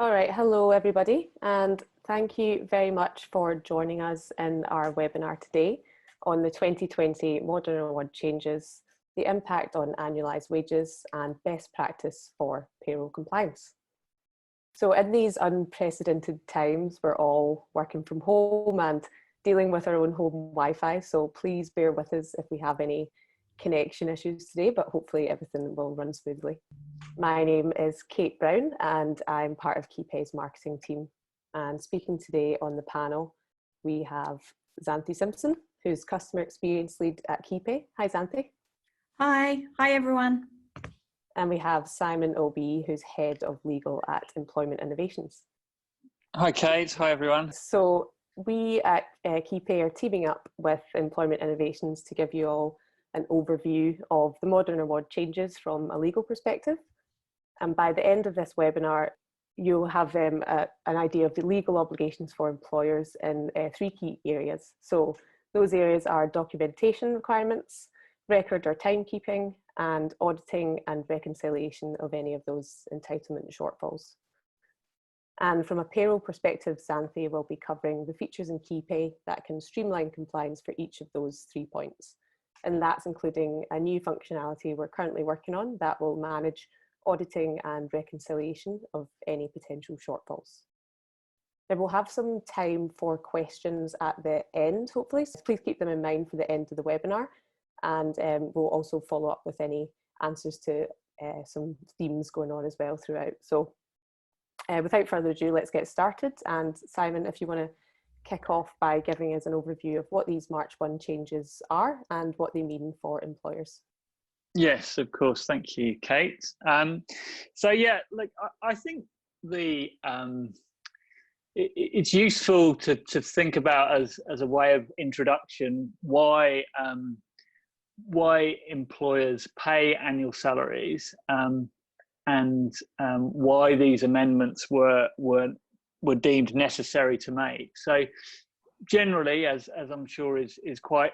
All right, hello everybody, and thank you very much for joining us in our webinar today on the 2020 Modern Award Changes, the impact on annualised wages and best practice for payroll compliance. So in these unprecedented times, we're all working from home and dealing with our own home Wi-Fi, so please bear with us if we have any connection issues today, but hopefully everything will run smoothly. My name is Kate Brown and I'm part of KeyPay's marketing team. And speaking today on the panel, we have Xanthi Simpson, who's customer experience lead at KeyPay. Hi, Xanthi. Hi everyone. And we have Simon O'Bee, who's head of legal at Employment Innovations. Hi, Kate. Hi, everyone. So we at KeyPay are teaming up with Employment Innovations to give you all an overview of the modern award changes from a legal perspective. And by the end of this webinar, you'll have an idea of the legal obligations for employers in three key areas. So those areas are documentation requirements, record or timekeeping, and auditing and reconciliation of any of those entitlement shortfalls. And from a payroll perspective, Xanthi will be covering the features in KeyPay that can streamline compliance for each of those 3 points. And that's including a new functionality we're currently working on that will manage auditing and reconciliation of any potential shortfalls. Then we'll have some time for questions at the end, hopefully, so please keep them in mind for the end of the webinar, and we'll also follow up with any answers to some themes going on as well throughout. So without further ado, let's get started. And Simon, if you want to kick off by giving us an overview of what these March 1 changes are and what they mean for employers. Yes, of course. Thank you, Kate. So yeah, like I think it's useful to think about as a way of introduction why employers pay annual salaries and why these amendments were deemed necessary to make. So generally, as I'm sure is quite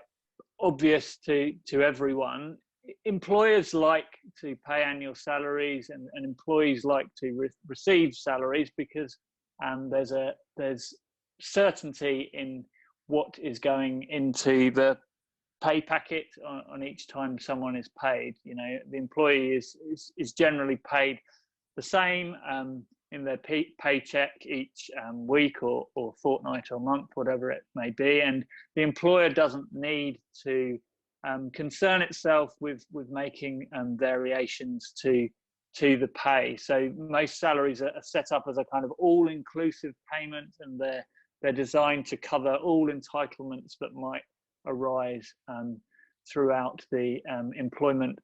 obvious to everyone, employers like to pay annual salaries and employees like to receive salaries because there's certainty in what is going into the pay packet on each time someone is paid. You know, the employee is generally paid the same in their paycheck each week or fortnight or month, whatever it may be, and the employer doesn't need to concern itself with making variations to the pay. So most salaries are set up as a kind of all-inclusive payment, and they're designed to cover all entitlements that might arise throughout the employment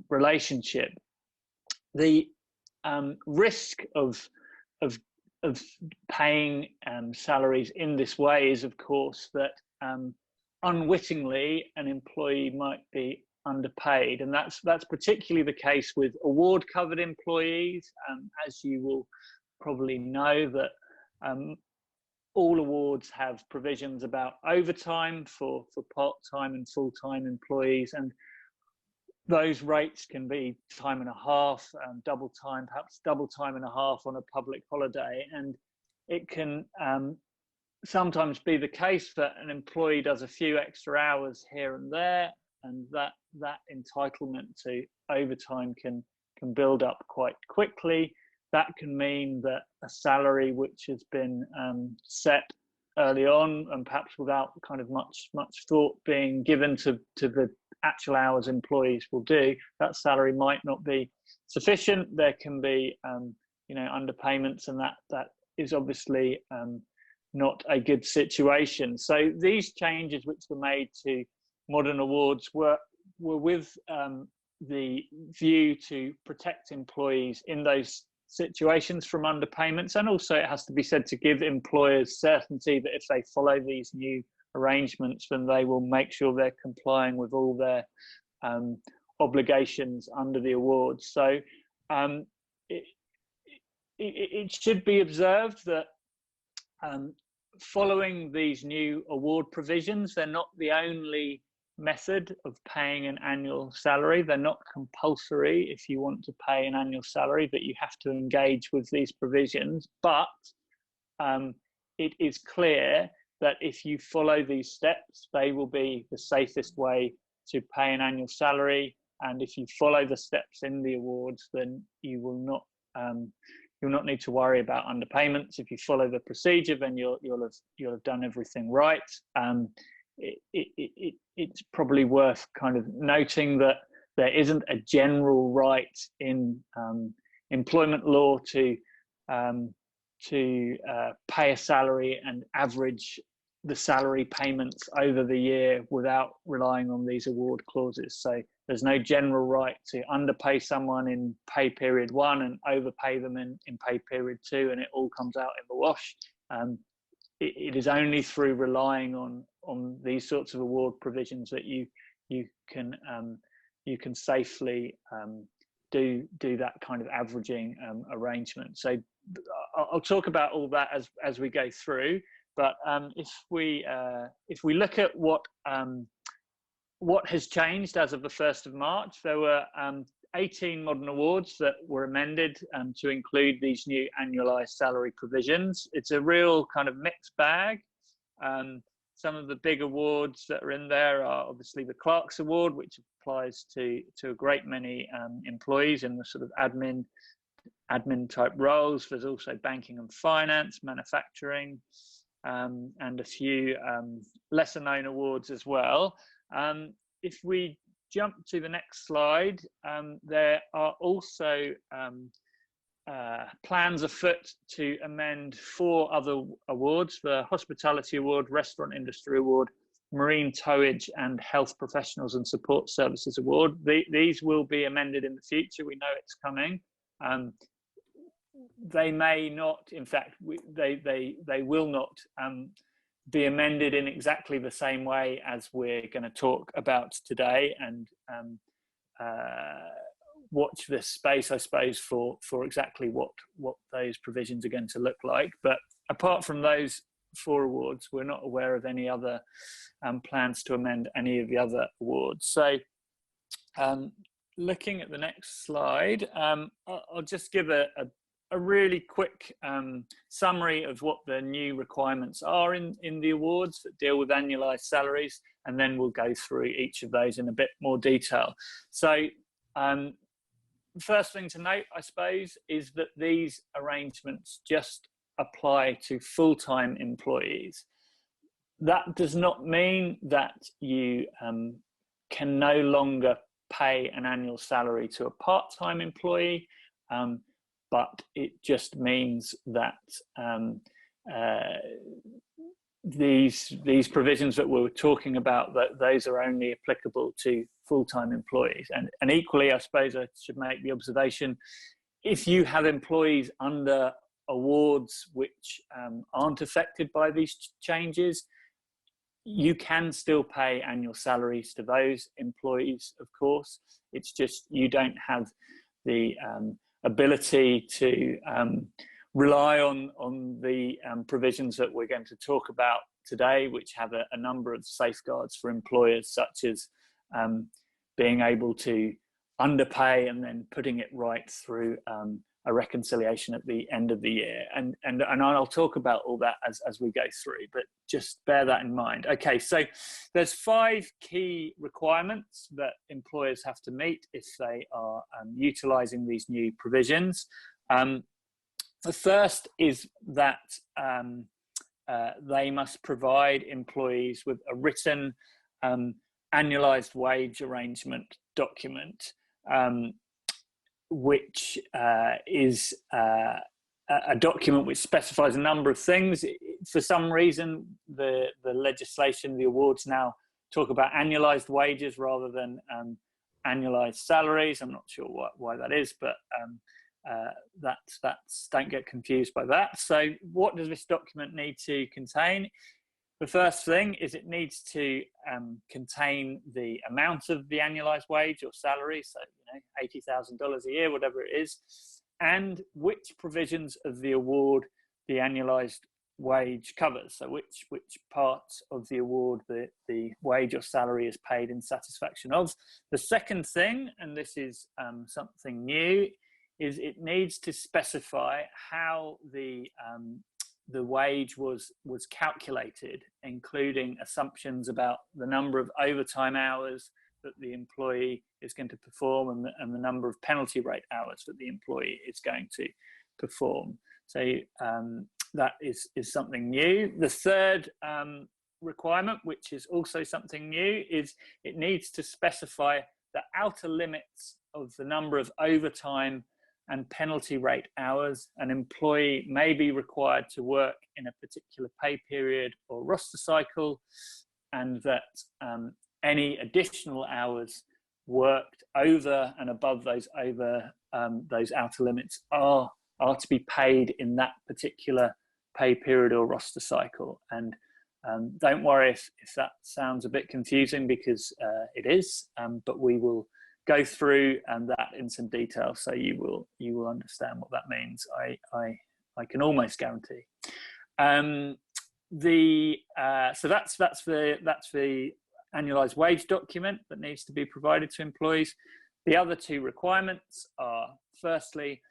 relationship. The risk of paying salaries in this way is, of course, that unwittingly an employee might be underpaid, and that's particularly the case with award covered employees. As you will probably know, that all awards have provisions about overtime for part-time and full-time employees, and those rates can be time and a half, double time, perhaps double time and a half on a public holiday, and it can sometimes be the case that an employee does a few extra hours here and there, and that entitlement to overtime can build up quite quickly. That can mean that a salary which has been set early on and perhaps without kind of much thought being given to the actual hours employees will do, that salary might not be sufficient. There can be underpayments, and that is obviously not a good situation. So these changes which were made to modern awards were with the view to protect employees in those situations from underpayments, and also, it has to be said, to give employers certainty that if they follow these new arrangements, then they will make sure they're complying with all their obligations under the awards. So it should be observed that following these new award provisions, they're not the only method of paying an annual salary. They're not compulsory if you want to pay an annual salary, but you have to engage with these provisions. But it is clear that if you follow these steps, they will be the safest way to pay an annual salary. And if you follow the steps in the awards, then you will not you'll not need to worry about underpayments. If you follow the procedure, then you'll have done everything right. It's probably worth kind of noting that there isn't a general right in employment law to pay a salary and average the salary payments over the year without relying on these award clauses. So there's no general right to underpay someone in pay period 1 and overpay them in pay period 2, and it all comes out in the wash. It is only through relying on these sorts of award provisions that you can safely do that kind of averaging arrangement. So I'll talk about all that as we go through. But if we look at what has changed as of the 1st of March, there were 18 modern awards that were amended to include these new annualised salary provisions. It's a real kind of mixed bag. Some of the big awards that are in there are obviously the Clerks Award, which applies to a great many employees in the sort of admin type roles. There's also banking and finance, manufacturing, and a few lesser known awards as well. If we jump to the next slide, there are also plans afoot to amend 4 other awards: the Hospitality Award, Restaurant Industry Award, Marine Towage, and Health Professionals and Support Services Award. These will be amended in the future. We know it's coming. They may not, in fact, they will not be amended in exactly the same way as we're going to talk about today, and watch this space, I suppose, for exactly what those provisions are going to look like. But apart from those 4 awards, we're not aware of any other plans to amend any of the other awards. So looking at the next slide, I'll just give a really quick summary of what the new requirements are in the awards that deal with annualised salaries, and then we'll go through each of those in a bit more detail. So first thing to note, I suppose, is that these arrangements just apply to full-time employees. That does not mean that you can no longer pay an annual salary to a part-time employee, but it just means that these provisions that we were talking about, that those are only applicable to full-time employees. And equally, I suppose I should make the observation, if you have employees under awards which aren't affected by these changes, you can still pay annual salaries to those employees, of course. It's just you don't have the ability to rely on the provisions that we're going to talk about today, which have a number of safeguards for employers, such as being able to underpay and then putting it right through a reconciliation at the end of the year. And I'll talk about all that as we go through, but just bear that in mind. Okay, so there's 5 key requirements that employers have to meet if they are utilising these new provisions. The first is that they must provide employees with a written annualised wage arrangement document, which is a document which specifies a number of things. For some reason, the legislation, the awards now talk about annualised wages rather than annualised salaries. I'm not sure why that is, but that's don't get confused by that. So what does this document need to contain? The first thing is it needs to contain the amount of the annualised wage or salary, so $80,000 a year, whatever it is, and which provisions of the award the annualised wage covers. So which parts of the award the wage or salary is paid in satisfaction of. The second thing, and this is something new, is it needs to specify how the wage was calculated, including assumptions about the number of overtime hours that the employee is going to perform and the number of penalty rate hours that the employee is going to perform. So that is something new. The third requirement, which is also something new, is it needs to specify the outer limits of the number of overtime and penalty rate hours an employee may be required to work in a particular pay period or roster cycle, and that any additional hours worked over and above those outer limits are to be paid in that particular pay period or roster cycle. And don't worry if that sounds a bit confusing, because it is, but we will go through that in some detail, so you will understand what that means. I can almost guarantee. So that's the annualized wage document that needs to be provided to employees. The other two requirements are, firstly,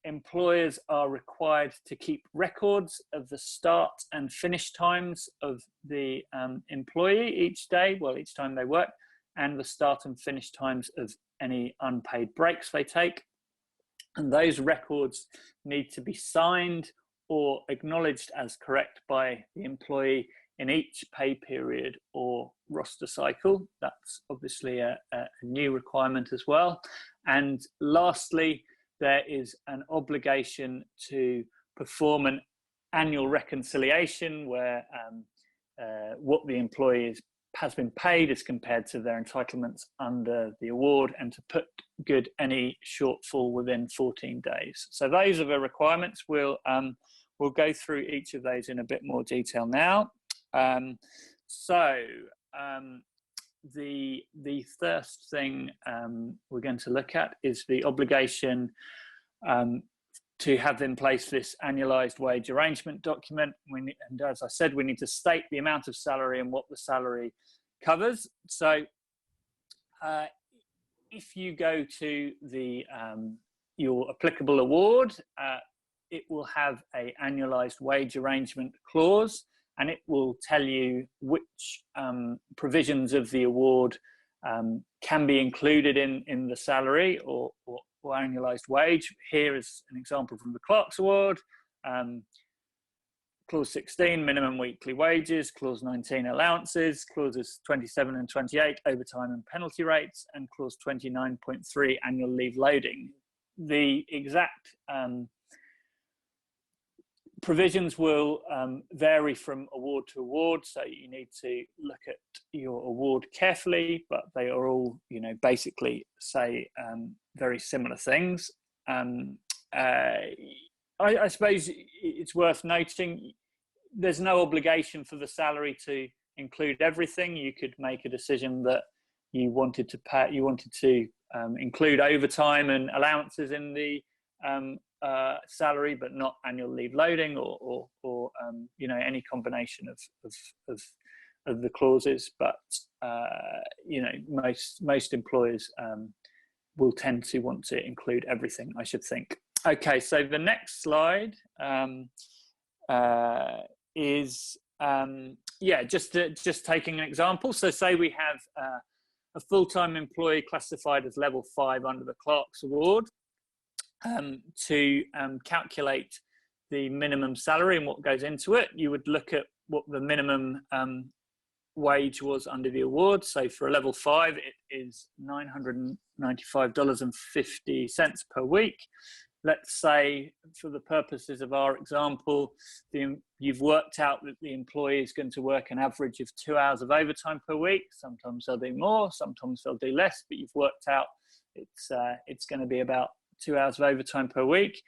employers are required to keep records of the start and finish times of the employee each day, well, each time they work, and the start and finish times of any unpaid breaks they take. And those records need to be signed or acknowledged as correct by the employee in each pay period or roster cycle. That's obviously a new requirement as well. And lastly, there is an obligation to perform an annual reconciliation where what the employee has been paid as compared to their entitlements under the award, and to put good any shortfall within 14 days. So those are the requirements. We'll go through each of those in a bit more detail now. The first thing we're going to look at is the obligation to have in place this annualized wage arrangement document. And as I said, we need to state the amount of salary and what the salary covers. So if you go to your applicable award, it will have an annualized wage arrangement clause, and it will tell you which provisions of the award can be included in the salary or annualized wage. Here is an example from the Clerks Award. Clause 16, minimum weekly wages. Clause 19, allowances. Clauses 27 and 28, overtime and penalty rates. And clause 29.3, annual leave loading. The exact provisions will vary from award to award, so you need to look at your award carefully, but they are all, basically say very similar things. I suppose it's worth noting there's no obligation for the salary to include everything. You could make a decision that you wanted to include overtime and allowances in the salary, but not annual leave loading or any combination of the clauses. But most employers will tend to want to include everything, I should think. Okay, so the next slide is just taking an example. So say we have a full-time employee classified as level 5 under the Clerks Award. To calculate the minimum salary and what goes into it, you would look at what the minimum wage was under the award. So for a level 5, it is $995.50 per week. Let's say, for the purposes of our example, you've worked out that the employee is going to work an average of 2 hours of overtime per week. Sometimes they'll do more, sometimes they'll do less, but you've worked out it's going to be about 2 hours of overtime per week.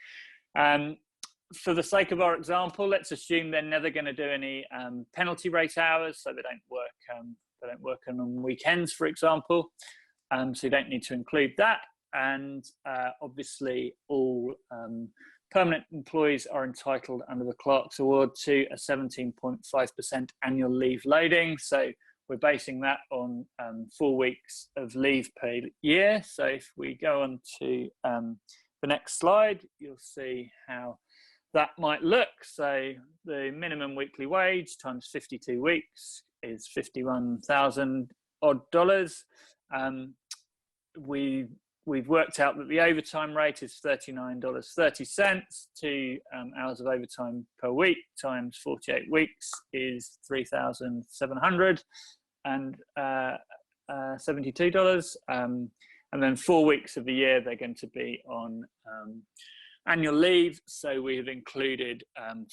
For the sake of our example, let's assume they're never going to do any penalty rate hours, so they don't work on weekends, for example. So you don't need to include that. And obviously, all permanent employees are entitled under the Clerks Award to a 17.5% annual leave loading. So we're basing that on 4 weeks of leave per year. So if we go on to the next slide, you'll see how that might look. So the minimum weekly wage times 52 weeks is $51,000 odd. We've worked out that the overtime rate is $39.30. 2 hours of overtime per week times 48 weeks is $3,772. And then 4 weeks of the year, they're going to be on annual leave. So we have included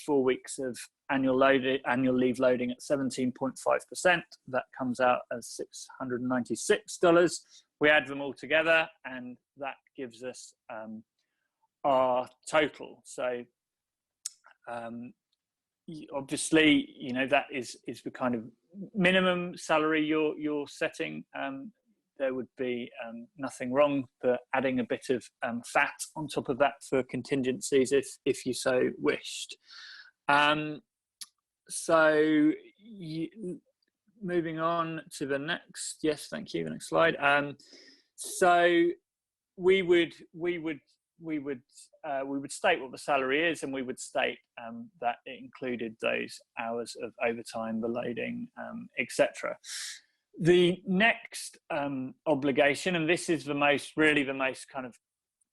4 weeks of annual leave loading at 17.5%. That comes out as $696. We add them all together, and that gives us our total. So obviously, you know, that is the kind of minimum salary you're setting. There would be nothing wrong for adding a bit of fat on top of that for contingencies if you so wished. Moving on to the next, yes, thank you, the next slide. So we would state what the salary is, and we would state that it included those hours of overtime, the loading, etc. The next obligation, and this is really the most kind of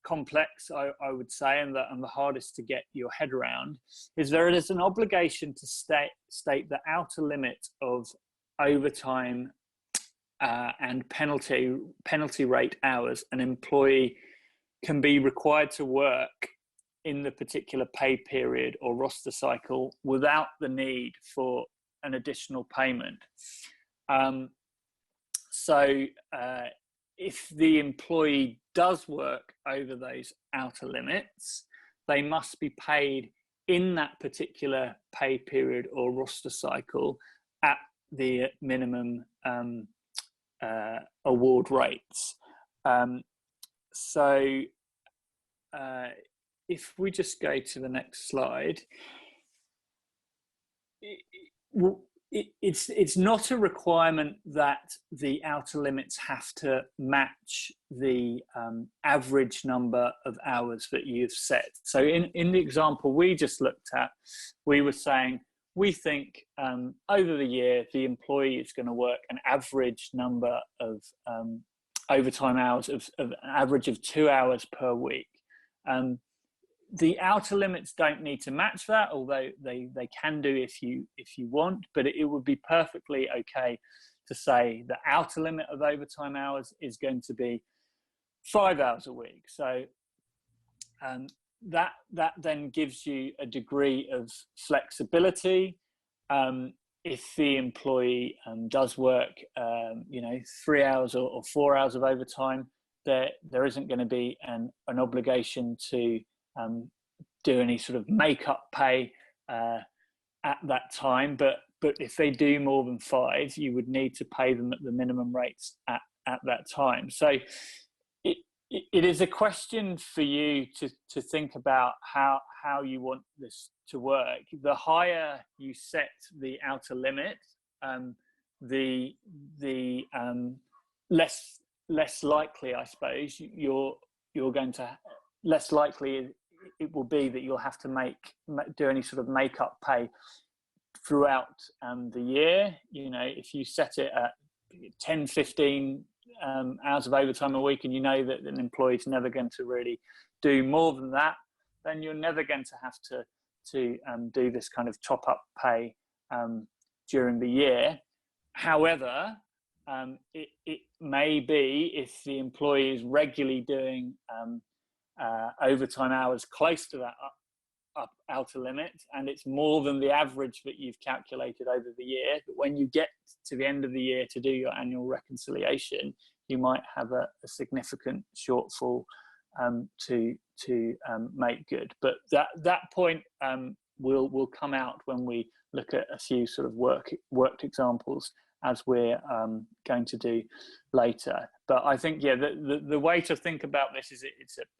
complex, I would say, and the hardest to get your head around, is there is an obligation to state the outer limit of overtime and penalty rate hours an employee can be required to work in the particular pay period or roster cycle without the need for an additional payment. So if the employee does work over those outer limits, they must be paid in that particular pay period or roster cycle at the minimum award rates. So if we just go to the next slide, it's not a requirement that the outer limits have to match the average number of hours that you've set. So in the example we just looked at, we were saying we think over the year the employee is going to work an average number of overtime hours of an average of 2 hours per week. The outer limits don't need to match that, although they can do if you want, but it would be perfectly okay to say the outer limit of overtime hours is going to be 5 hours a week. So that then gives you a degree of flexibility. If the employee does work 3 hours or 4 hours of overtime, there isn't going to be an obligation to do any sort of make-up pay at that time, but if they do more than 5, you would need to pay them at the minimum rates at that time. So it is a question for you to think about how you want this to work. The higher you set the outer limit, the less likely, I suppose, you're going to less likely it will be that you'll have to do any sort of make-up pay throughout the year. You know, if you set it at 10-15 hours of overtime a week, and you know that an employee's never going to really do more than that, then you're never going to have to do this kind of top-up pay during the year. However, it may be, if the employee is regularly doing overtime hours close to that outer limit, and it's more than the average that you've calculated over the year, but when you get to the end of the year to do your annual reconciliation, you might have a significant shortfall to make good. But that point will come out when we look at a few sort of worked examples, as we're going to do later. But I think, yeah, the way to think about this is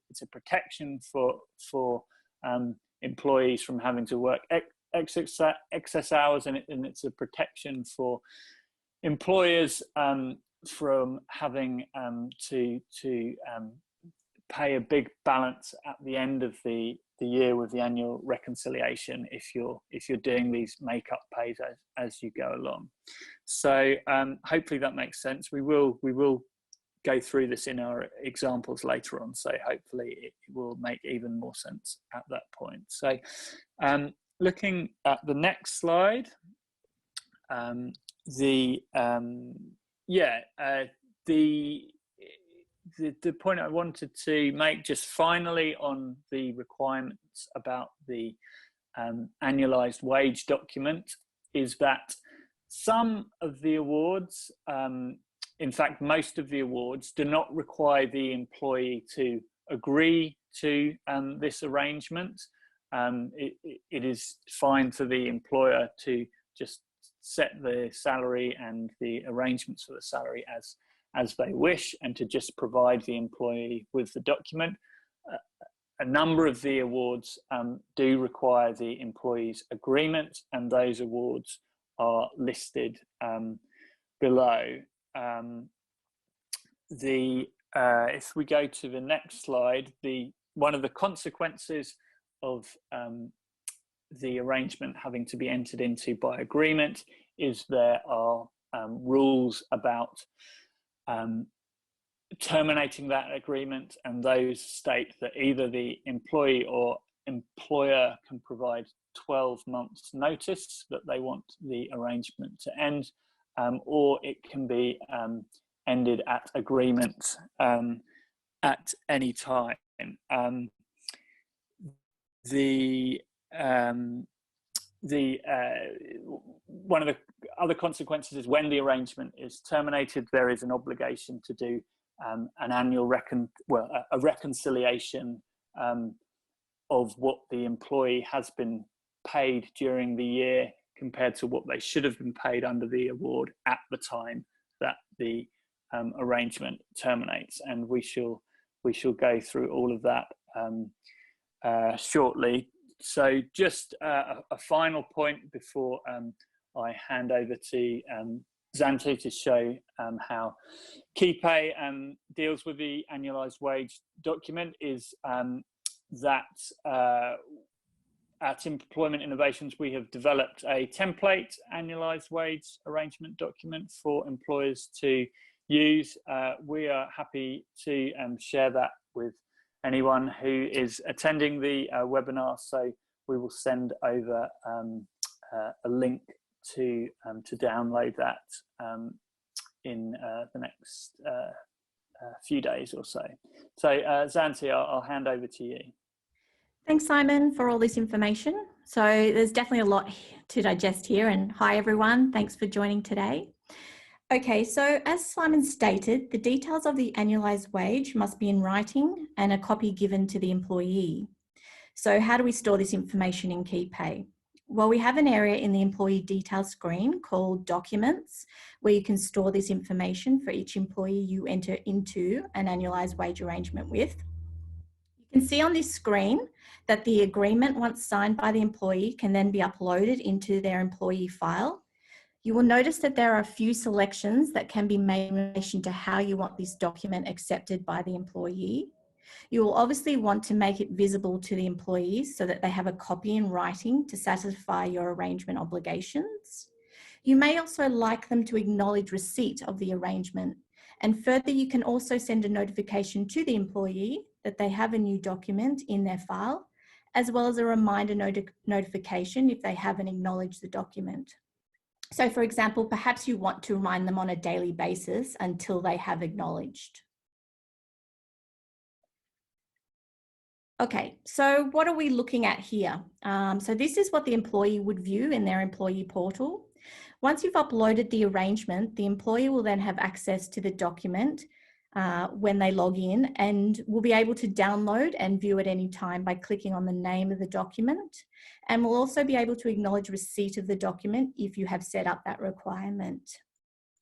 it's a protection for employees from having to work excess hours, and it's a protection for employers from having to pay a big balance at the end of the year with the annual reconciliation if you're doing these make-up pays as you go along. So hopefully that makes sense. We will go through this in our examples later on, so hopefully it will make even more sense at that point. So looking at the next slide, the point I wanted to make just finally on the requirements about the annualised wage document is that some of the awards, in fact most of the awards, do not require the employee to agree to this arrangement. It is fine for the employer to just set the salary and the arrangements for the salary as they wish, and to just provide the employee with the document. A number of the awards do require the employee's agreement, and those awards are listed below. If we go to the next slide, one of the consequences of the arrangement having to be entered into by agreement is there are rules about terminating that agreement, and those state that either the employee or employer can provide 12 months notice that they want the arrangement to end, or it can be ended at agreement at any time. One of the other consequences is when the arrangement is terminated, there is an obligation to do an annual reconciliation of what the employee has been paid during the year compared to what they should have been paid under the award at the time that the arrangement terminates, and we shall go through all of that shortly. So just a final point before I hand over to Zanti to show how KeyPay deals with the annualised wage document is that at Employment Innovations we have developed a template annualised wage arrangement document for employers to use. We are happy to share that with anyone who is attending the webinar, so we will send over a link to download that in the next few days or so. So Zanti, I'll hand over to you. Thanks, Simon, for all this information. So there's definitely a lot to digest here, and hi everyone, thanks for joining today. Okay, so as Simon stated, the details of the annualised wage must be in writing and a copy given to the employee. So how do we store this information in KeyPay? Well, we have an area in the employee details screen called Documents, where you can store this information for each employee you enter into an annualised wage arrangement with. You can see on this screen that the agreement, once signed by the employee, can then be uploaded into their employee file. You will notice that there are a few selections that can be made in relation to how you want this document accepted by the employee. You will obviously want to make it visible to the employees so that they have a copy in writing to satisfy your arrangement obligations. You may also like them to acknowledge receipt of the arrangement. And further, you can also send a notification to the employee that they have a new document in their file, as well as a reminder notification if they haven't acknowledged the document. So for example, perhaps you want to remind them on a daily basis until they have acknowledged. Okay, so what are we looking at here? So this is what the employee would view in their employee portal. Once you've uploaded the arrangement, the employee will then have access to the document when they log in, and will be able to download and view at any time by clicking on the name of the document, and will also be able to acknowledge receipt of the document if you have set up that requirement.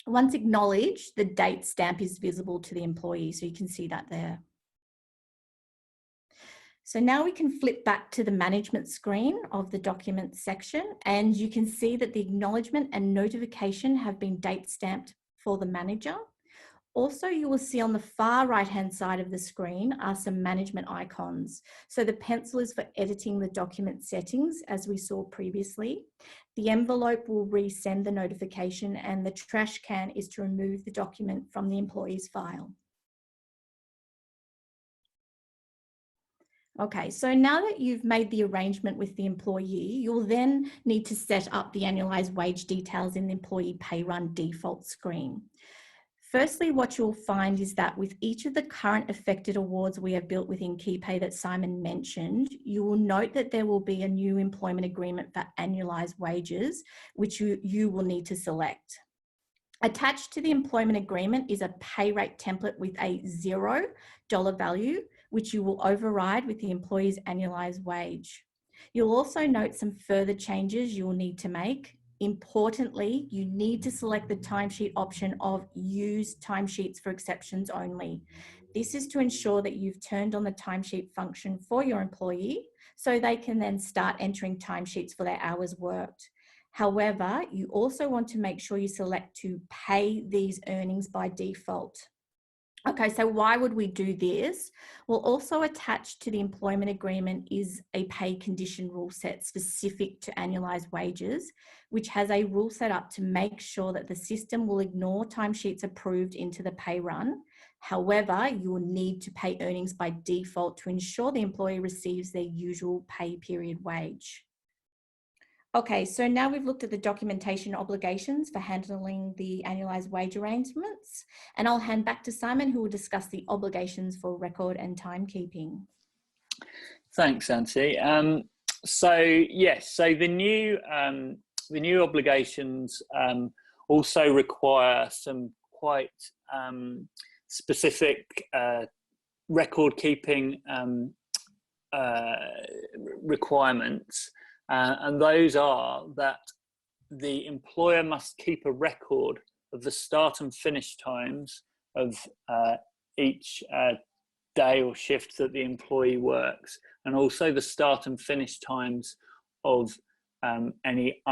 Once acknowledged, the date stamp is visible to the employee, so you can see that there. So now we can flip back to the management screen of the documents section, and you can see that the acknowledgement and notification have been date stamped for the manager. Also, you will see on the far right-hand side of the screen are some management icons. So the pencil is for editing the document settings, as we saw previously. The envelope will resend the notification, and the trash can is to remove the document from the employee's file. Okay, so now that you've made the arrangement with the employee, you'll then need to set up the annualised wage details in the employee pay run default screen. Firstly, what you'll find is that with each of the current affected awards we have built within KeyPay that Simon mentioned, you will note that there will be a new employment agreement for annualised wages, which you will need to select. Attached to the employment agreement is a pay rate template with a $0 value, which you will override with the employee's annualised wage. You'll also note some further changes you will need to make. Importantly, you need to select the timesheet option of use timesheets for exceptions only. This is to ensure that you've turned on the timesheet function for your employee so they can then start entering timesheets for their hours worked. However, you also want to make sure you select to pay these earnings by default. Okay, so why would we do this? Well, also attached to the employment agreement is a pay condition rule set specific to annualised wages, which has a rule set up to make sure that the system will ignore timesheets approved into the pay run. However, you will need to pay earnings by default to ensure the employee receives their usual pay period wage. Okay, so now we've looked at the documentation obligations for handling the annualised wage arrangements, and I'll hand back to Simon, who will discuss the obligations for record and timekeeping. Thanks, Anty. So the new obligations also require some quite specific record keeping requirements. And those are that the employer must keep a record of the start and finish times of each day or shift that the employee works, and also the start and finish times of any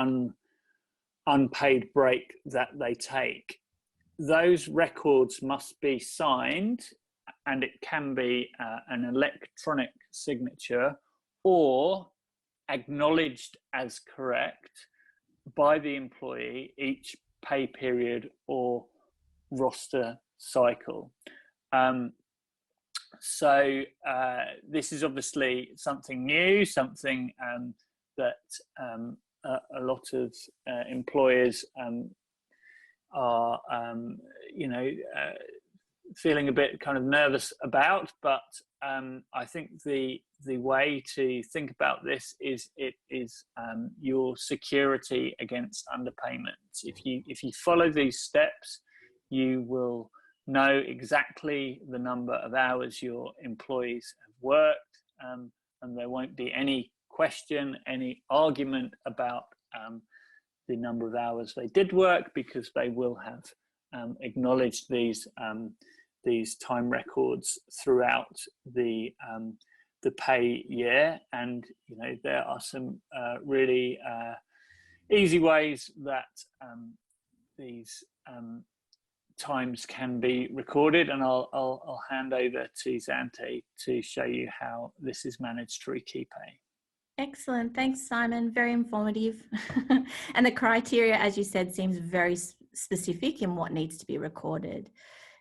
unpaid break that they take. Those records must be signed, and it can be an electronic signature or acknowledged as correct by the employee each pay period or roster cycle. So this is obviously something new, something that a lot of employers are, feeling a bit kind of nervous about, but I think the way to think about this is it is your security against underpayments. If you follow these steps, you will know exactly the number of hours your employees have worked, and there won't be any question, any argument about the number of hours they did work, because they will have acknowledged these time records throughout the pay year. And there are some really easy ways that these times can be recorded, and I'll hand over to Zante to show you how this is managed through KeyPay. Excellent, thanks Simon, very informative. And the criteria, as you said, seems very specific in what needs to be recorded.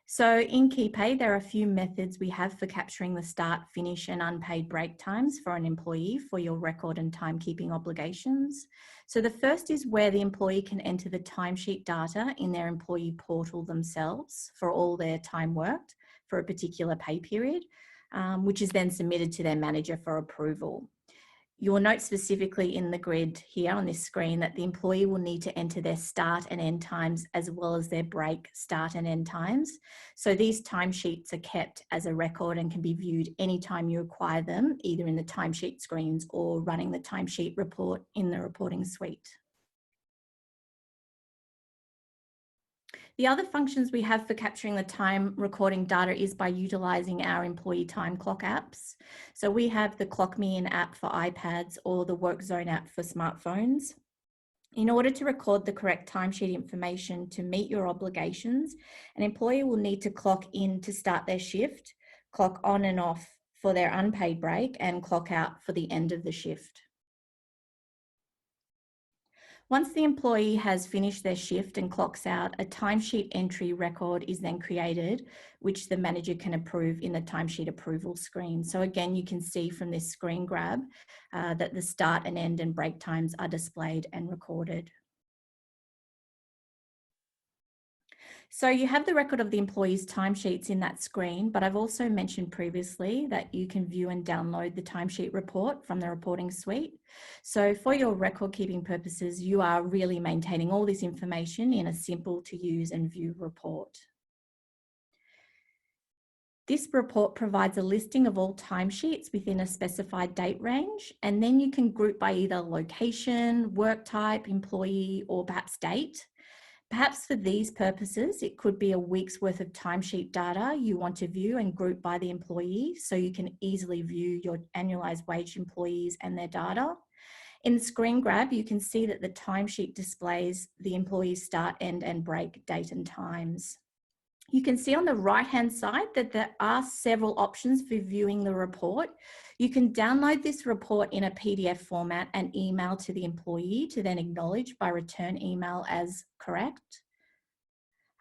So in KeyPay, there are a few methods we have for capturing the start, finish and unpaid break times for an employee for your record and timekeeping obligations. So the first is where the employee can enter the timesheet data in their employee portal themselves for all their time worked for a particular pay period, which is then submitted to their manager for approval. You will note specifically in the grid here on this screen that the employee will need to enter their start and end times as well as their break start and end times. So these timesheets are kept as a record and can be viewed anytime you require them, either in the timesheet screens or running the timesheet report in the reporting suite. The other functions we have for capturing the time recording data is by utilising our employee time clock apps. So we have the Clock Me In app for iPads or the WorkZone app for smartphones. In order to record the correct timesheet information to meet your obligations, an employee will need to clock in to start their shift, clock on and off for their unpaid break, and clock out for the end of the shift. Once the employee has finished their shift and clocks out, a timesheet entry record is then created, which the manager can approve in the timesheet approval screen. So again, you can see from this screen grab that the start and end and break times are displayed and recorded. So you have the record of the employee's timesheets in that screen, but I've also mentioned previously that you can view and download the timesheet report from the reporting suite. So for your record keeping purposes, you are really maintaining all this information in a simple to use and view report. This report provides a listing of all timesheets within a specified date range, and then you can group by either location, work type, employee, or perhaps date. Perhaps for these purposes, it could be a week's worth of timesheet data you want to view and group by the employee, so you can easily view your annualised wage employees and their data. In the screen grab, you can see that the timesheet displays the employee's start, end, and break date and times. You can see on the right-hand side that there are several options for viewing the report. You can download this report in a PDF format and email to the employee to then acknowledge by return email as correct.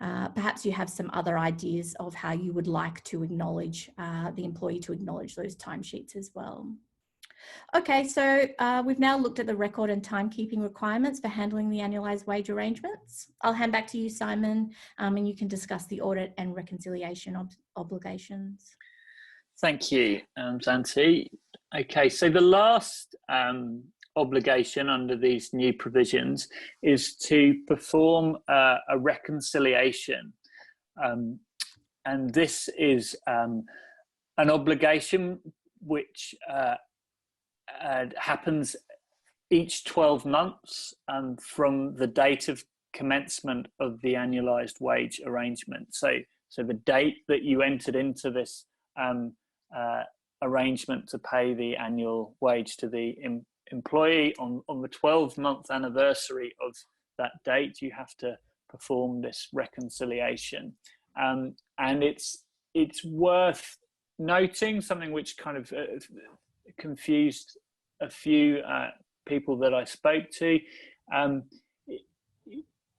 Perhaps you have some other ideas of how you would like to acknowledge the employee to acknowledge those timesheets as well. Okay, so we've now looked at the record and timekeeping requirements for handling the annualised wage arrangements. I'll hand back to you, Simon, and you can discuss the audit and reconciliation obligations. Thank you, Zanti. Okay, so the last obligation under these new provisions is to perform a reconciliation. And this is an obligation which happens each 12 months from the date of commencement of the annualised wage arrangement. So the date that you entered into this arrangement to pay the annual wage to the employee, on the 12-month anniversary of that date, you have to perform this reconciliation. And it's worth noting something which kind of confused a few people that I spoke to.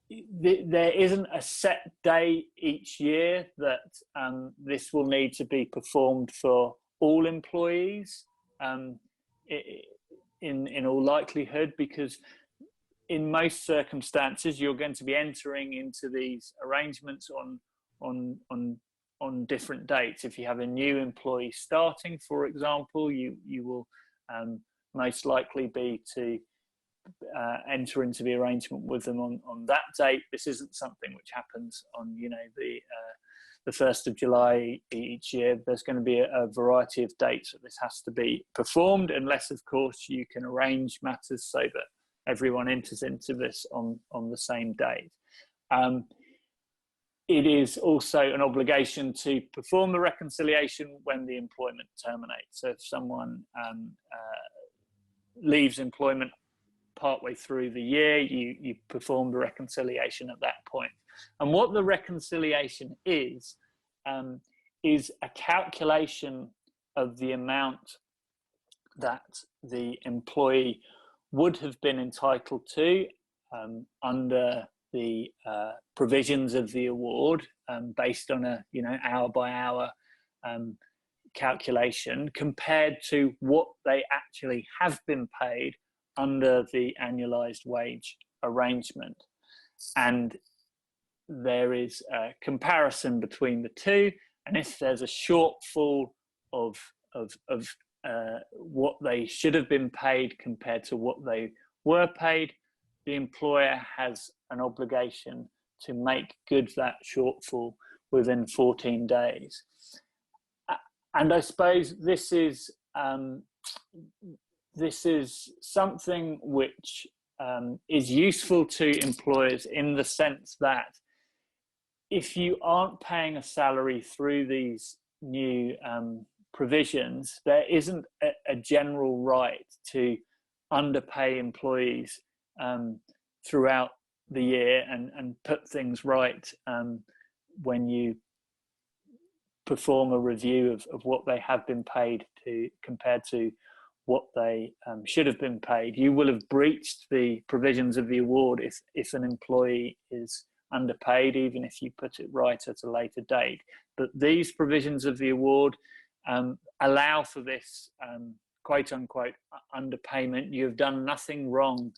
There isn't a set day each year that this will need to be performed for all employees in all likelihood, because in most circumstances you're going to be entering into these arrangements on different dates. If you have a new employee starting, for example, you will most likely be to enter into the arrangement with them on that date. This isn't something which happens on, the 1st of July each year. There's going to be a variety of dates that this has to be performed, unless, of course, you can arrange matters so that everyone enters into this on the same date. It is also an obligation to perform the reconciliation when the employment terminates. So if someone leaves employment partway through the year, you perform the reconciliation at that point. And what the reconciliation is a calculation of the amount that the employee would have been entitled to under the provisions of the award, based on a hour by hour calculation, compared to what they actually have been paid under the annualised wage arrangement. And there is a comparison between the two, and if there's a shortfall of what they should have been paid compared to what they were paid, the employer has an obligation to make good that shortfall within 14 days. And I suppose this is something which is useful to employers in the sense that if you aren't paying a salary through these new provisions, there isn't a general right to underpay employees throughout the year and put things right when you perform a review of what they have been paid to compared to what they should have been paid. You will have breached the provisions of the award if an employee is underpaid, even if you put it right at a later date. But these provisions of the award allow for this quote unquote underpayment. You have done nothing wrong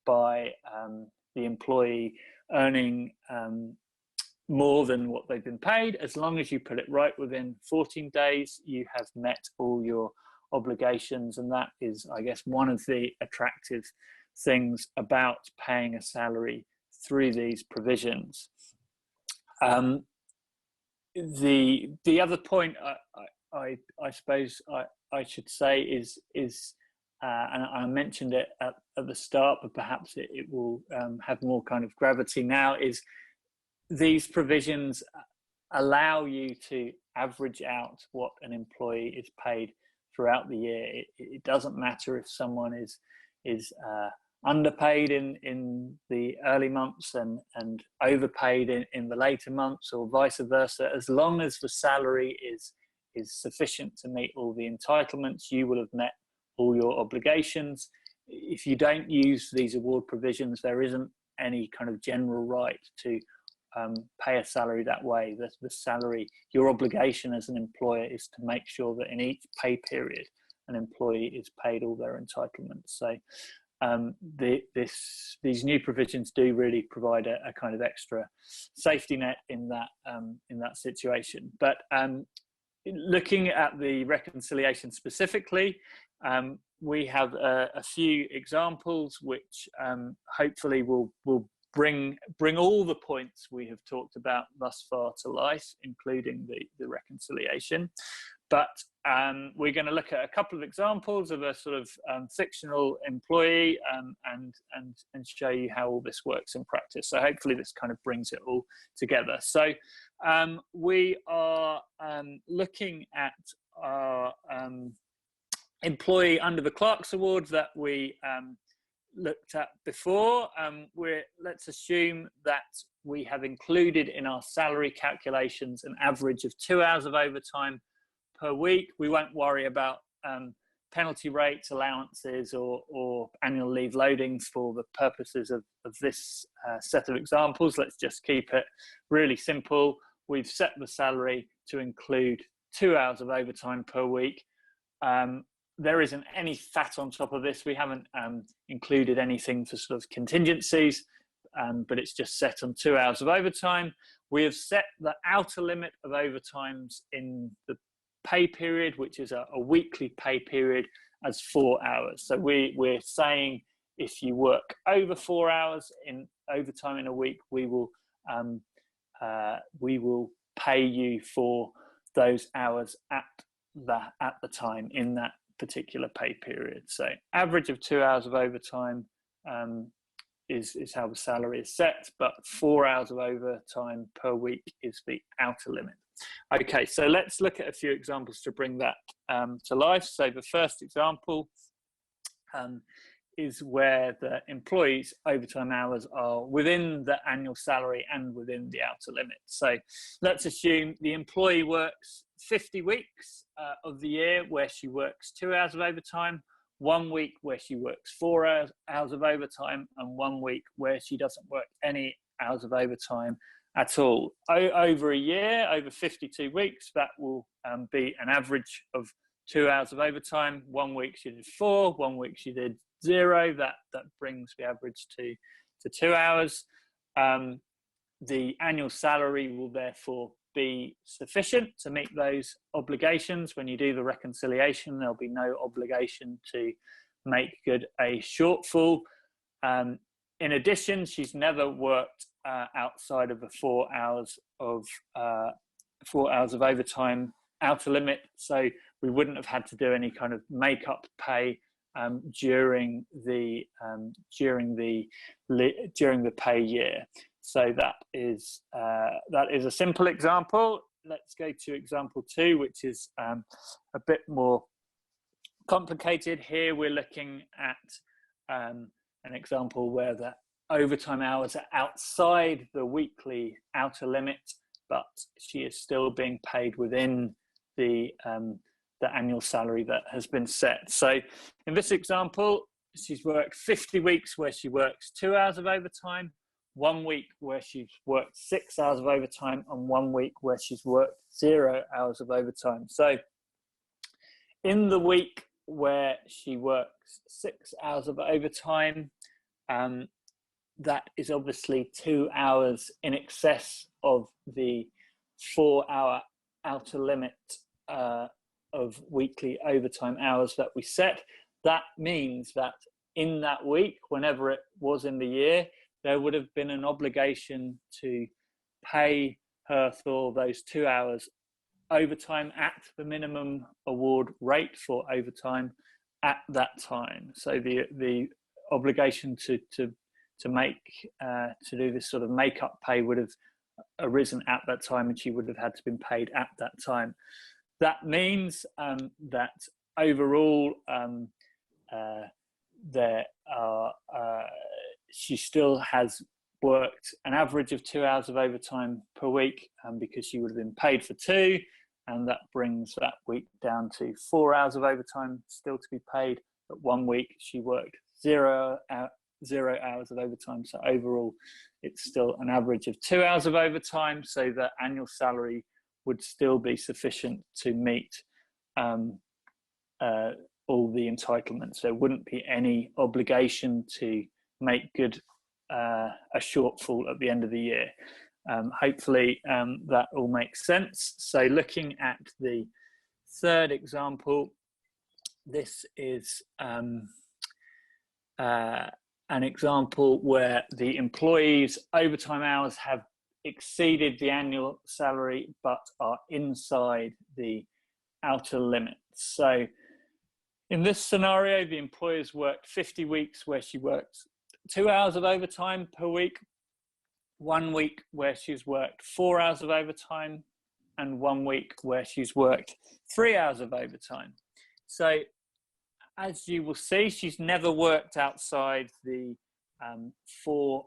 by the employee earning more than what they've been paid. As long as you put it right within 14 days, you have met all your obligations. And that is, I guess, one of the attractive things about paying a salary through these provisions. The other point I suppose I should say is and I mentioned it at the start, but perhaps it will have more kind of gravity now, is these provisions allow you to average out what an employee is paid throughout the year. It doesn't matter if someone is underpaid in the early months and overpaid in the later months, or vice versa. As long as the salary is sufficient to meet all the entitlements, you will have met all your obligations. If you don't use these award provisions, there isn't any kind of general right to pay a salary that way. The salary, your obligation as an employer is to make sure that in each pay period an employee is paid all their entitlements. So these new provisions do really provide a kind of extra safety net in that situation. But looking at the reconciliation specifically, we have a few examples which hopefully will bring all the points we have talked about thus far to life, including the reconciliation. But we're going to look at a couple of examples of a sort of fictional employee and show you how all this works in practice. So hopefully this kind of brings it all together. So we are looking at our employee under the Clerks Award that we looked at before. Let's assume that we have included in our salary calculations an average of 2 hours of overtime per week. We won't worry about penalty rates, allowances, or annual leave loadings for the purposes of this set of examples. Let's just keep it really simple. We've set the salary to include 2 hours of overtime per week. There isn't any fat on top of this. We haven't included anything for sort of contingencies, but it's just set on 2 hours of overtime. We have set the outer limit of overtimes in the pay period, which is a weekly pay period, as 4 hours. So we're saying if you work over 4 hours in overtime in a week, we will pay you for those hours at the time in that particular pay period. So average of 2 hours of overtime is how the salary is set, but 4 hours of overtime per week is the outer limit. Okay, so let's look at a few examples to bring that to life. So the first example is where the employee's overtime hours are within the annual salary and within the outer limit. So let's assume the employee works 50 weeks of the year where she works 2 hours of overtime, 1 week where she works 4 hours of overtime, and 1 week where she doesn't work any hours of overtime at all. Over a year, over 52 weeks, that will be an average of 2 hours of overtime. 1 week she did 4, 1 week she did 0. That brings the average to 2 hours. The annual salary will therefore be sufficient to meet those obligations. When you do the reconciliation, there'll be no obligation to make good a shortfall. In addition, she's never worked outside of the 4 hours of overtime outer limit, so we wouldn't have had to do any kind of make-up pay during the pay year. So that is a simple example. Let's go to example 2, which is a bit more complicated. Here we're looking at an example where the overtime hours are outside the weekly outer limit, but she is still being paid within the annual salary that has been set. So in this example, she's worked 50 weeks where she works 2 hours of overtime, 1 week where she's worked 6 hours of overtime, and 1 week where she's worked 0 hours of overtime. So in the week where she works 6 hours of overtime, that is obviously 2 hours in excess of the 4-hour outer limit of weekly overtime hours that we set. That means that in that week, whenever it was in the year, there would have been an obligation to pay her for those 2 hours overtime at the minimum award rate for overtime at that time. So the obligation to do this sort of make-up pay would have arisen at that time, and she would have had to been paid at that time. That means that overall she still has worked an average of 2 hours of overtime per week because she would have been paid for 2, and that brings that week down to 4 hours of overtime still to be paid. But 1 week she worked 0 hours of overtime, so overall it's still an average of 2 hours of overtime, so the annual salary would still be sufficient to meet all the entitlements. There wouldn't be any obligation to make good a shortfall at the end of the year. Hopefully that all makes sense. So looking at the third example, this is an example where the employee's overtime hours have exceeded the annual salary but are inside the outer limits. So in this scenario, the employer's worked 50 weeks where she works 2 hours of overtime per week, 1 week where she's worked 4 hours of overtime, and 1 week where she's worked 3 hours of overtime. So as you will see, she's never worked outside the 4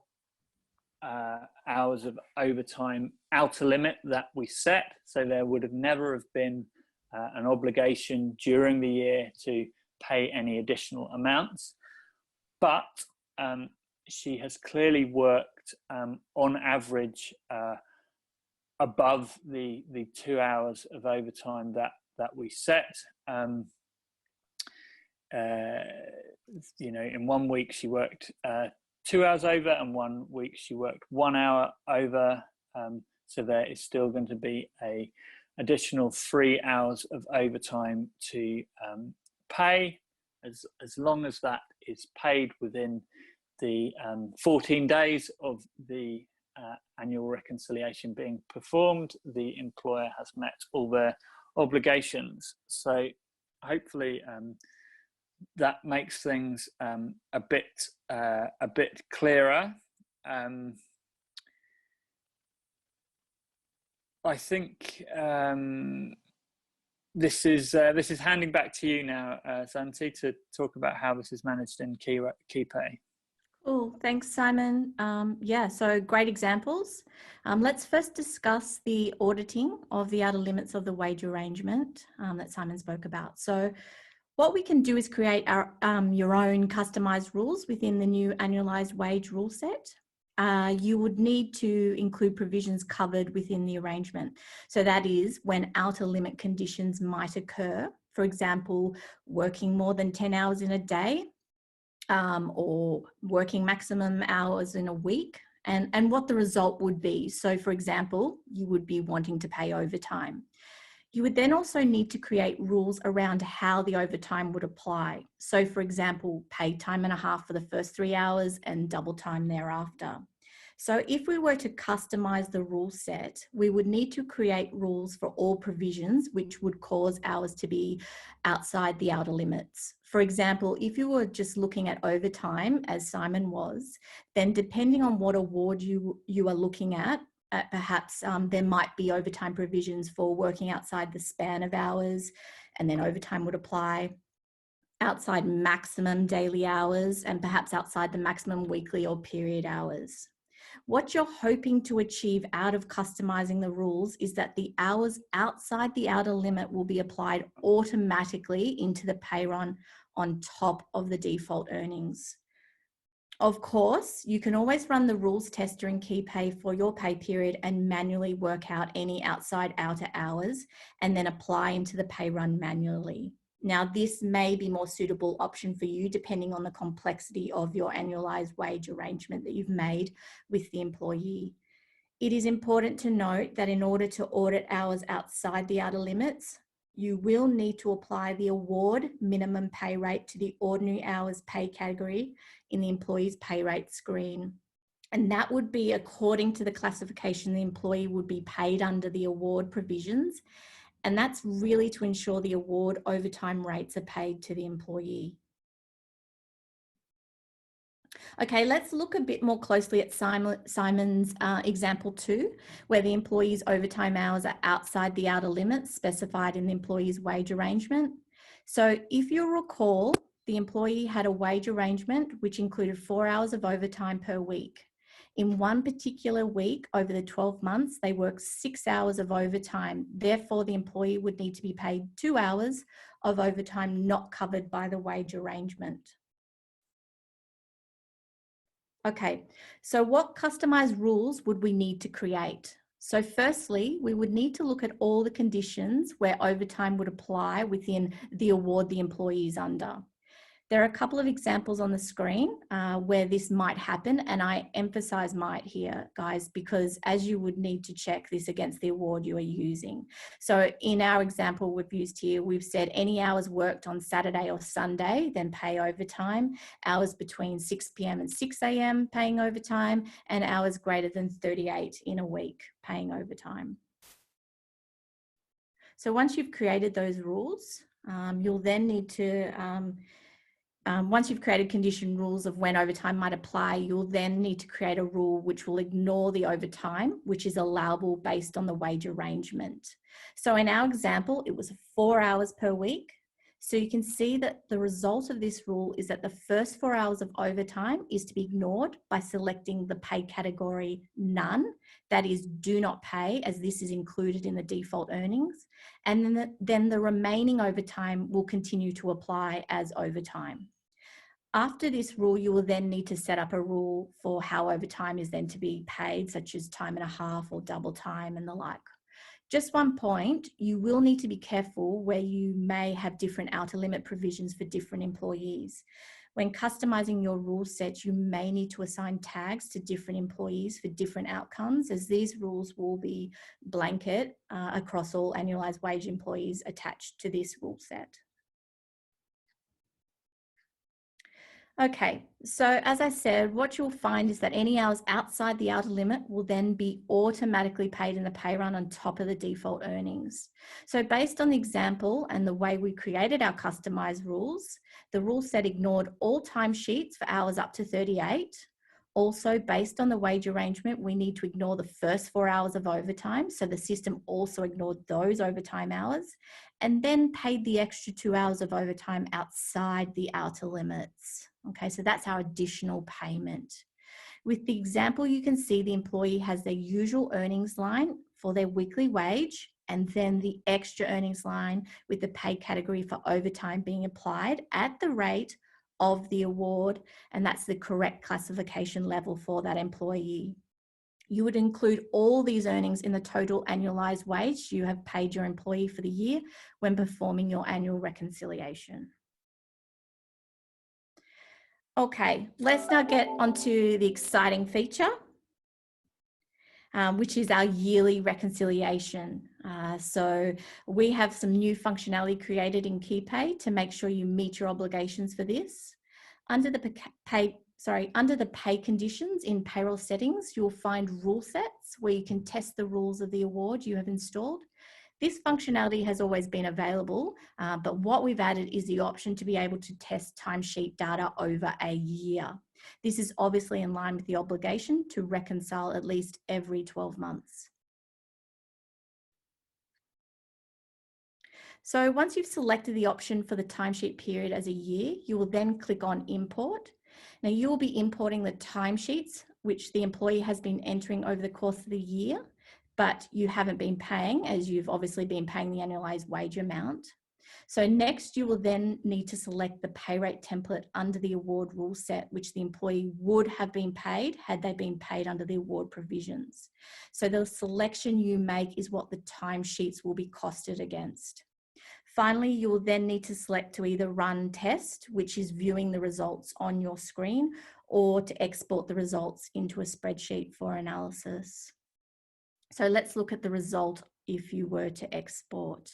hours of overtime outer limit that we set. So there would have never have been an obligation during the year to pay any additional amounts. But she has clearly worked on average above the 2 hours of overtime that we set. In 1 week she worked 2 hours over, and 1 week she worked 1 hour over. So there is still going to be a additional 3 hours of overtime to pay, as long as that is paid within the 14 days of the annual reconciliation being performed. The employer has met all their obligations. So hopefully that makes things a bit clearer. I think this is handing back to you now, Santi, to talk about how this is managed in KeyPay. Cool, thanks, Simon. Yeah, so great examples. Let's first discuss the auditing of the outer limits of the wage arrangement that Simon spoke about. So what we can do is create our your own customized rules within the new annualized wage rule set. You would need to include provisions covered within the arrangement. So that is when outer limit conditions might occur, for example, working more than 10 hours in a day, or working maximum hours in a week, and what the result would be. So for example, you would be wanting to pay overtime. You would then also need to create rules around how the overtime would apply. So for example, paid time and a half for the first 3 hours and double time thereafter. So if we were to customize the rule set, we would need to create rules for all provisions which would cause hours to be outside the outer limits. For example, if you were just looking at overtime, as Simon was, then depending on what award you are looking at, perhaps there might be overtime provisions for working outside the span of hours, and then overtime would apply outside maximum daily hours and perhaps outside the maximum weekly or period hours. What you're hoping to achieve out of customizing the rules is that the hours outside the outer limit will be applied automatically into the pay run on top of the default earnings. Of course, you can always run the rules tester in KeyPay for your pay period and manually work out any outside outer hours and then apply into the pay run manually. Now, this may be more suitable option for you depending on the complexity of your annualized wage arrangement that you've made with the employee. It is important to note that in order to audit hours outside the outer limits, you will need to apply the award minimum pay rate to the ordinary hours pay category in the employee's pay rate screen. And that would be according to the classification the employee would be paid under the award provisions. And that's really to ensure the award overtime rates are paid to the employee. Okay, let's look a bit more closely at Simon's example 2, where the employee's overtime hours are outside the outer limits specified in the employee's wage arrangement. So if you recall, the employee had a wage arrangement which included 4 hours of overtime per week. In one particular week over the 12 months, they worked 6 hours of overtime. Therefore, the employee would need to be paid 2 hours of overtime not covered by the wage arrangement. Okay, so what customized rules would we need to create? So firstly, we would need to look at all the conditions where overtime would apply within the award the employee is under. There are a couple of examples on the screen where this might happen, and I emphasize might here, guys, because as you would need to check this against the award you are using. So in our example we've used here, we've said any hours worked on Saturday or Sunday, then pay overtime, hours between 6 p.m. and 6 a.m. paying overtime, and hours greater than 38 in a week paying overtime. So once you've created those rules, you'll then need to once you've created condition rules of when overtime might apply, you'll then need to create a rule which will ignore the overtime, which is allowable based on the wage arrangement. So in our example, it was 4 hours per week. So you can see that the result of this rule is that the first 4 hours of overtime is to be ignored by selecting the pay category none, that is do not pay, as this is included in the default earnings. And then the remaining overtime will continue to apply as overtime. After this rule, you will then need to set up a rule for how overtime is then to be paid, such as time and a half or double time and the like. Just one point, you will need to be careful where you may have different outer limit provisions for different employees. When customizing your rule set, you may need to assign tags to different employees for different outcomes, as these rules will be blanket across all annualized wage employees attached to this rule set. Okay, so as I said, what you'll find is that any hours outside the outer limit will then be automatically paid in the pay run on top of the default earnings. So based on the example and the way we created our customized rules, the rule set ignored all timesheets for hours up to 38. Also, based on the wage arrangement, we need to ignore the first 4 hours of overtime. So the system also ignored those overtime hours and then paid the extra 2 hours of overtime outside the outer limits. Okay, so that's our additional payment. With the example, you can see the employee has their usual earnings line for their weekly wage and then the extra earnings line with the pay category for overtime being applied at the rate of the award, and that's the correct classification level for that employee. You would include all these earnings in the total annualized wage you have paid your employee for the year when performing your annual reconciliation. Okay, let's now get onto the exciting feature, which is our yearly reconciliation. So we have some new functionality created in KeyPay to make sure you meet your obligations for this. Under the pay conditions in payroll settings, you'll find rule sets where you can test the rules of the award you have installed. This functionality has always been available, but what we've added is the option to be able to test timesheet data over a year. This is obviously in line with the obligation to reconcile at least every 12 months. So once you've selected the option for the timesheet period as a year, you will then click on Import. Now you will be importing the timesheets which the employee has been entering over the course of the year, but you haven't been paying, as you've obviously been paying the annualised wage amount. So next you will then need to select the pay rate template under the award rule set, which the employee would have been paid had they been paid under the award provisions. So the selection you make is what the timesheets will be costed against. Finally, you will then need to select to either run test, which is viewing the results on your screen, or to export the results into a spreadsheet for analysis. So let's look at the result if you were to export.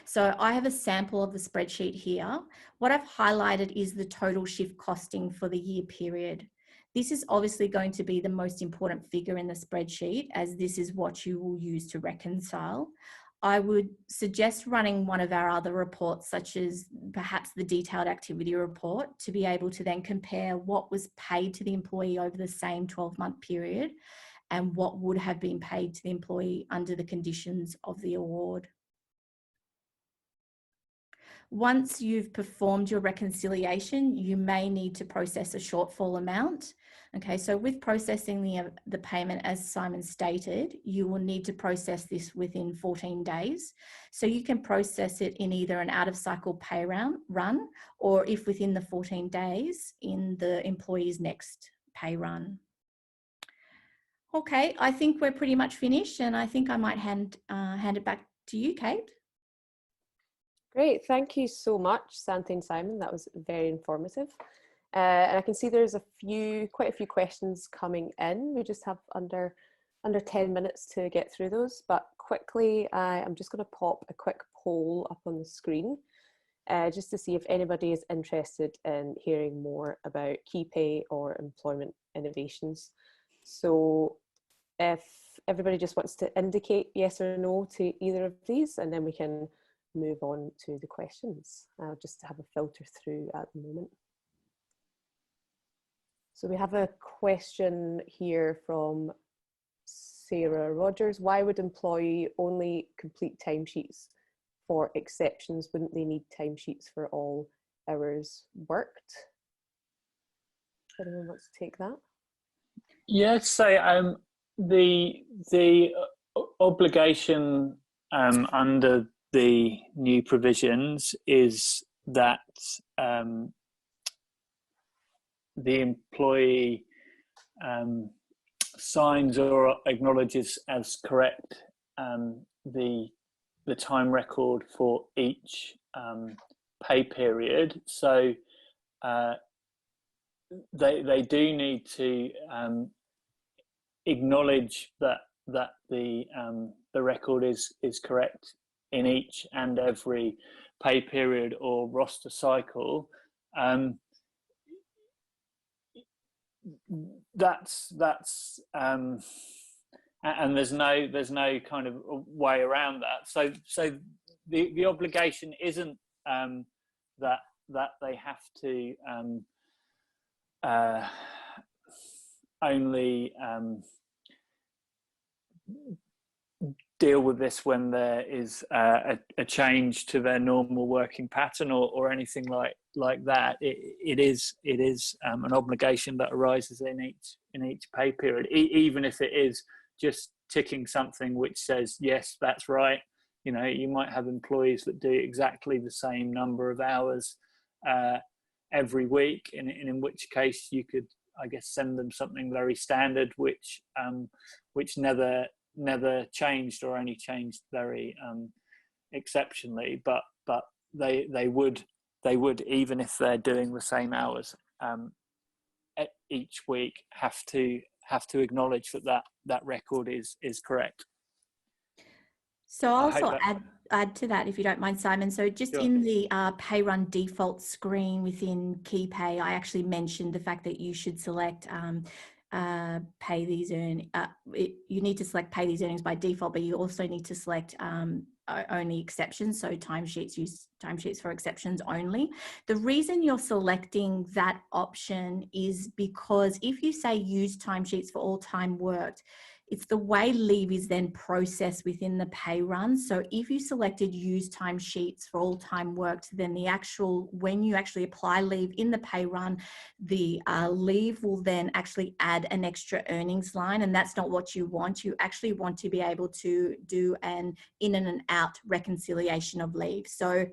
So I have a sample of the spreadsheet here. What I've highlighted is the total shift costing for the year period. This is obviously going to be the most important figure in the spreadsheet, as this is what you will use to reconcile. I would suggest running one of our other reports, such as perhaps the detailed activity report, to be able to then compare what was paid to the employee over the same 12-month period and what would have been paid to the employee under the conditions of the award. Once you've performed your reconciliation, you may need to process a shortfall amount. Okay, so with processing the payment, as Simon stated, you will need to process this within 14 days. So you can process it in either an out-of-cycle pay run, or if within the 14 days, in the employee's next pay run. Okay, I think we're pretty much finished, and I think I might hand it back to you, Kate. Great, thank you so much, Santi and Simon. That was very informative. And I can see there's quite a few questions coming in. We just have under 10 minutes to get through those, but quickly, I'm just going to pop a quick poll up on the screen just to see if anybody is interested in hearing more about KeyPay or Employment Innovations. So if everybody just wants to indicate yes or no to either of these, and then we can move on to the questions. I'll just have a filter through at the moment. So we have a question here from Sarah Rogers. Why would employee only complete timesheets for exceptions? Wouldn't they need timesheets for all hours worked? Anyone wants to take that? Yes, so the obligation under the new provisions is that the employee signs or acknowledges as correct the time record for each pay period. So they do need to acknowledge that the record is correct in each and every pay period or roster cycle. That's and there's no kind of way around that. So the obligation isn't that they have to only deal with this when there is a change to their normal working pattern or anything like that. It is an obligation that arises in each pay period, even if it is just ticking something which says yes, that's right. You know, you might have employees that do exactly the same number of hours every week, and in which case you could, I guess, send them something very standard which never changed or only changed very exceptionally, but they would even if they're doing the same hours each week have to acknowledge that record is correct. So I'll also add to that, if you don't mind, Simon. So just Sure. in the pay run default screen within KeyPay, I actually mentioned the fact that you should select pay these earnings. You need to select pay these earnings by default, but you also need to select only exceptions. So timesheets, use timesheets for exceptions only. The reason you're selecting that option is because if you say use timesheets for all time worked, it's the way leave is then processed within the pay run. So if you selected use timesheets for all time worked, then when you actually apply leave in the pay run, the leave will then actually add an extra earnings line, and that's not what you want. You actually want to be able to do an in and out reconciliation of leave. So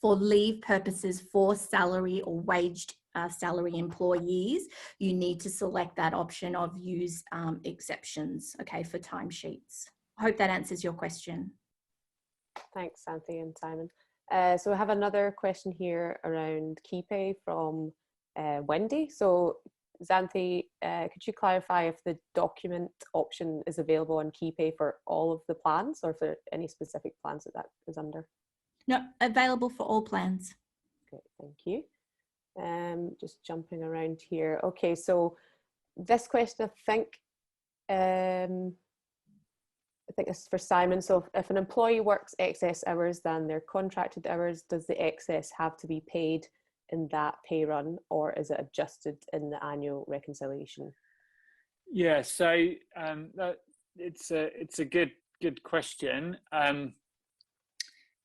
for leave purposes for salary or waged salary employees, you need to select that option of use exceptions, okay, for timesheets. I hope that answers your question. Thanks, Santhi and Simon. So we have another question here around KeyPay from Wendy. So Xanthi, could you clarify if the document option is available on KeyPay for all of the plans, or for any specific plans that is under? No, available for all plans. Great, thank you. Just jumping around here. Okay, so this question, I think this is for Simon. So if an employee works excess hours than their contracted hours, does the excess have to be paid in that pay run, or is it adjusted in the annual reconciliation? Yeah, so it's a good question.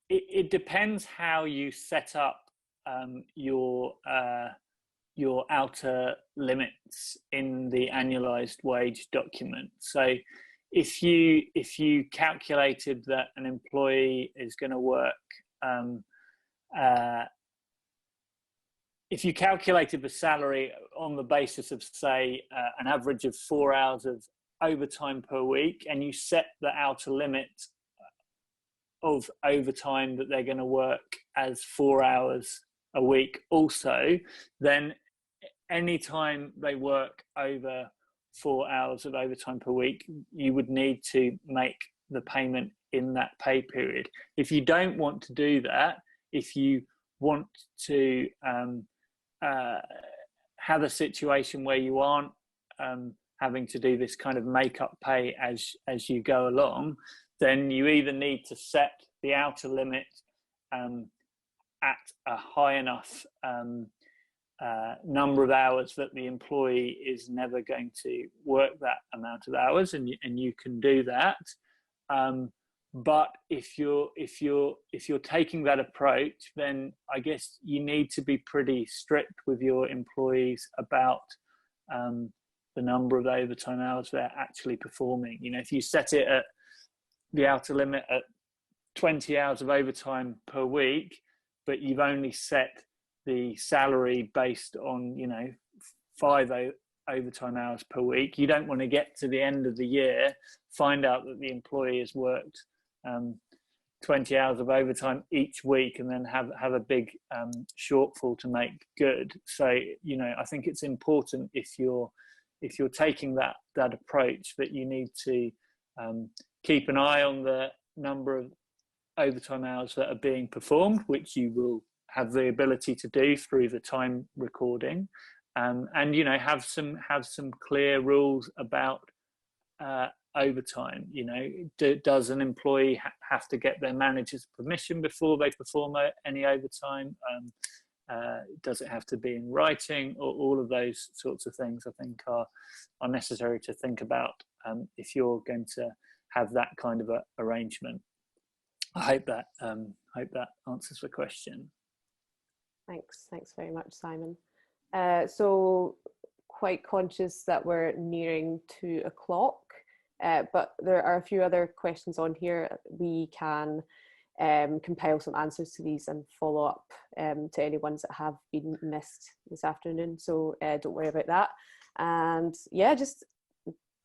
It depends how you set up your outer limits in the annualised wage document. So if you calculated that an employee is going to work, if you calculated the salary on the basis of, say, an average of 4 hours of overtime per week, and you set the outer limit of overtime that they're going to work as 4 hours a week also, then anytime they work over 4 hours of overtime per week, you would need to make the payment in that pay period. If you don't want to do that, if you want to have a situation where you aren't having to do this kind of make-up pay as you go along, then you either need to set the outer limit at a high enough number of hours that the employee is never going to work that amount of hours, and you can do that. But if you're taking that approach, then I guess you need to be pretty strict with your employees about the number of overtime hours they're actually performing. You know, if you set it at the outer limit at 20 hours of overtime per week, but you've only set the salary based on, 5 overtime hours per week, you don't want to get to the end of the year, find out that the employee has worked 20 hours of overtime each week, and then have a big shortfall to make good. So, I think it's important, if you're taking that approach, that you need to keep an eye on the number of overtime hours that are being performed, which you will have the ability to do through the time recording, and have some clear rules about overtime. Does an employee have to get their manager's permission before they perform any overtime? Does it have to be in writing? Or all of those sorts of things, I think, are necessary to think about if you're going to have that kind of arrangement. I hope that answers the question. Thanks very much, Simon. So quite conscious that we're nearing 2 o'clock, but there are a few other questions on here. We can compile some answers to these and follow up to any ones that have been missed this afternoon, so don't worry about that. And yeah, just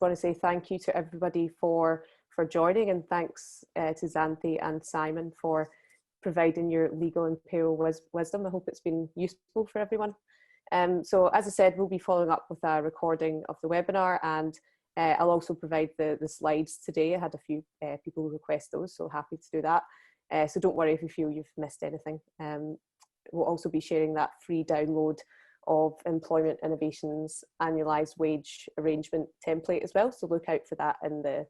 want to say thank you to everybody for joining, and thanks to Xanthi and Simon for providing your legal and payroll wisdom. I hope it's been useful for everyone. So as I said, we'll be following up with a recording of the webinar, and I'll also provide the slides today. I had a few people request those, so happy to do that. So don't worry if you feel you've missed anything. We'll also be sharing that free download of Employment Innovations annualised wage arrangement template as well, so look out for that in the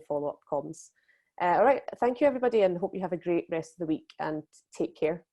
follow-up comms. All right, thank you everybody, and hope you have a great rest of the week, and take care.